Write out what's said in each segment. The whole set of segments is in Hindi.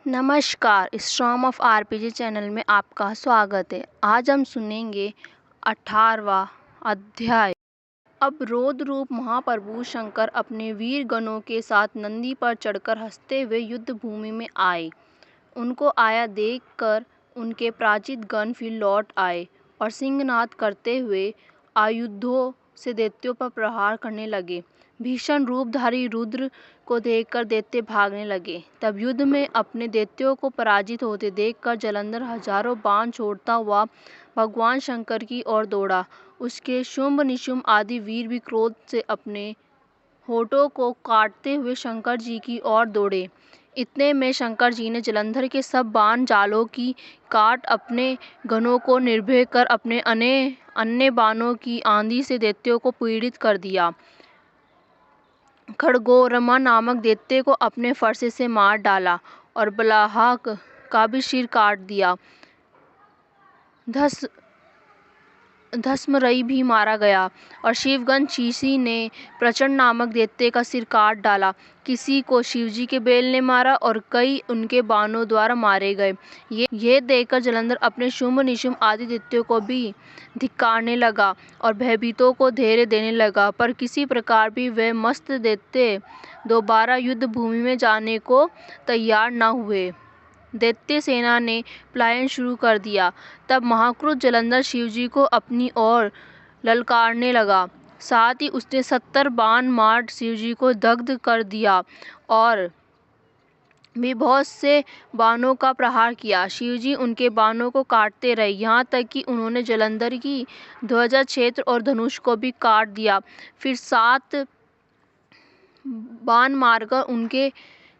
नमस्कार, स्टॉर्म ऑफ आरपीजी चैनल में आपका स्वागत है। आज हम सुनेंगे 18वां अध्याय। अब रौद्र रूप महाप्रभु शंकर अपने वीर गणों के साथ नंदी पर चढ़कर हंसते हुए युद्ध भूमि में आए। उनको आया देखकर उनके पराजित गण फिर लौट आए और सिंहनाद करते हुए आयुधों से दैत्यों पर प्रहार करने लगे। भीषण रूपधारी रुद्र को देखकर दैत्य भागने लगे। तब युद्ध में अपने दैत्यों को पराजित होते देखकर जलंधर हजारों बाण छोड़ता हुआ भगवान शंकर की ओर दौड़ा। उसके शुंभ निशुंभ आदि वीर भी क्रोध से अपने होठों को काटते हुए शंकर जी की ओर दौड़े। इतने में शंकर जी ने जलंधर के सब बाण जालों की काट अपने गणों को निर्भय कर अपने अन्य बाणों की आंधी से दैत्यों को पीड़ित कर दिया। खड़गोरमा नामक दैत्य को अपने फरसे से मार डाला और बलाहक का भी सिर काट दिया। धस्मरई भी मारा गया और शिवगण चीसी ने प्रचंड नामक दैत्य का सिर काट डाला। किसी को शिवजी के बेल ने मारा और कई उनके बाणों द्वारा मारे गए। ये देखकर जलंधर अपने शुंभ निशुंभ आदि दैत्यों को भी धिक्कारने लगा और भयभीतों को धैर्य देने लगा, पर किसी प्रकार भी वह मस्त दैत्य दोबारा युद्ध भूमि में जाने को तैयार न हुए। दैत्य सेना ने पलायन शुरू कर दिया। तब महाक्रुद्ध जलंधर शिवजी को अपनी ओर ललकारने लगा। साथ ही उसने 70 बाण मार शिवजी को दग्ध कर दिया और भी बहुत से बाणों का प्रहार किया। शिवजी उनके बाणों को काटते रहे, यहाँ तक कि उन्होंने जलंधर की ध्वजा क्षेत्र और धनुष को भी काट दिया। फिर 7 बाण मारकर उनके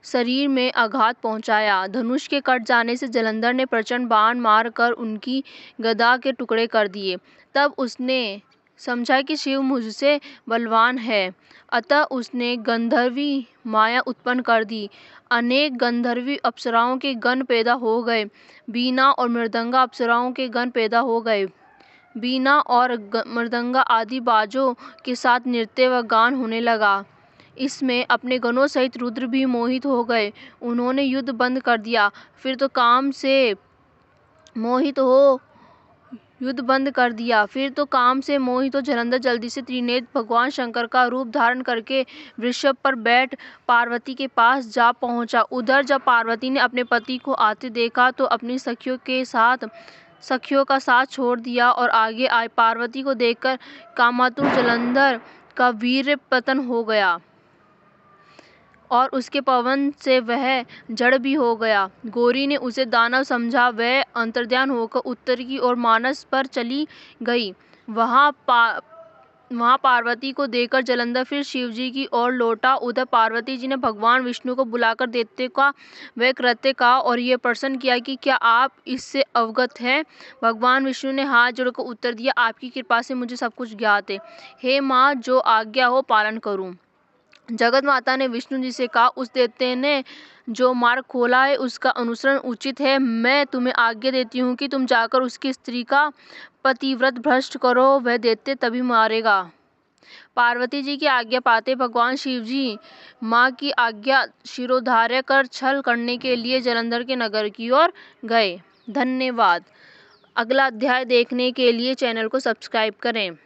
शरीर में आघात पहुंचाया। धनुष के कट जाने से जलंधर ने प्रचंड बाण मार कर उनकी गदा के टुकड़े कर दिए। तब उसने समझा कि शिव मुझसे बलवान है, अतः उसने गंधर्वी माया उत्पन्न कर दी। अनेक गंधर्वी अप्सराओं के गण पैदा हो गए। बीना और मृदंगा अप्सराओं के गण पैदा हो गए। बीना और मृदंगा आदि बाजों के साथ नृत्य व गान होने लगा। इसमें अपने गणों सहित रुद्र भी मोहित हो गए। उन्होंने युद्ध बंद कर दिया। फिर तो काम से मोहित हो जलंधर जल्दी से त्रिनेत्र भगवान शंकर का रूप धारण करके वृषभ पर बैठ पार्वती के पास जा पहुंचा। उधर जब पार्वती ने अपने पति को आते देखा तो अपनी सखियों का साथ छोड़ दिया और आगे आई। पार्वती को देखकर कामातुर जलंधर का वीर्य पतन हो गया और उसके पवन से वह जड़ भी हो गया। गौरी ने उसे दानव समझा। वह अंतर्ध्यान होकर उत्तर की ओर मानस पर चली गई। वहां पार्वती को देखकर जलंधर फिर शिवजी की ओर लौटा। उधर पार्वती जी ने भगवान विष्णु को बुलाकर दैत्य का वह कृत्य कहा और ये प्रश्न किया कि क्या आप इससे अवगत हैं। भगवान विष्णु ने हाथ जोड़कर उत्तर दिया, आपकी कृपा से मुझे सब कुछ ज्ञात है। हे माँ, जो आज्ञा हो पालन करूं। जगत माता ने विष्णु जी से कहा, उस दैत्य ने जो मार्ग खोला है उसका अनुसरण उचित है। मैं तुम्हें आज्ञा देती हूँ कि तुम जाकर उसकी स्त्री का पतिव्रत भ्रष्ट करो, वह दैत्य तभी मारेगा। पार्वती जी की आज्ञा पाते भगवान शिवजी माँ की आज्ञा शिरोधार्य कर छल करने के लिए जलंधर के नगर की ओर गए। धन्यवाद। अगला अध्याय देखने के लिए चैनल को सब्सक्राइब करें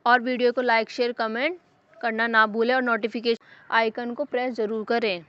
और वीडियो को लाइक शेयर कमेंट करना ना भूलें और नोटिफिकेशन आइकन को प्रेस जरूर करें।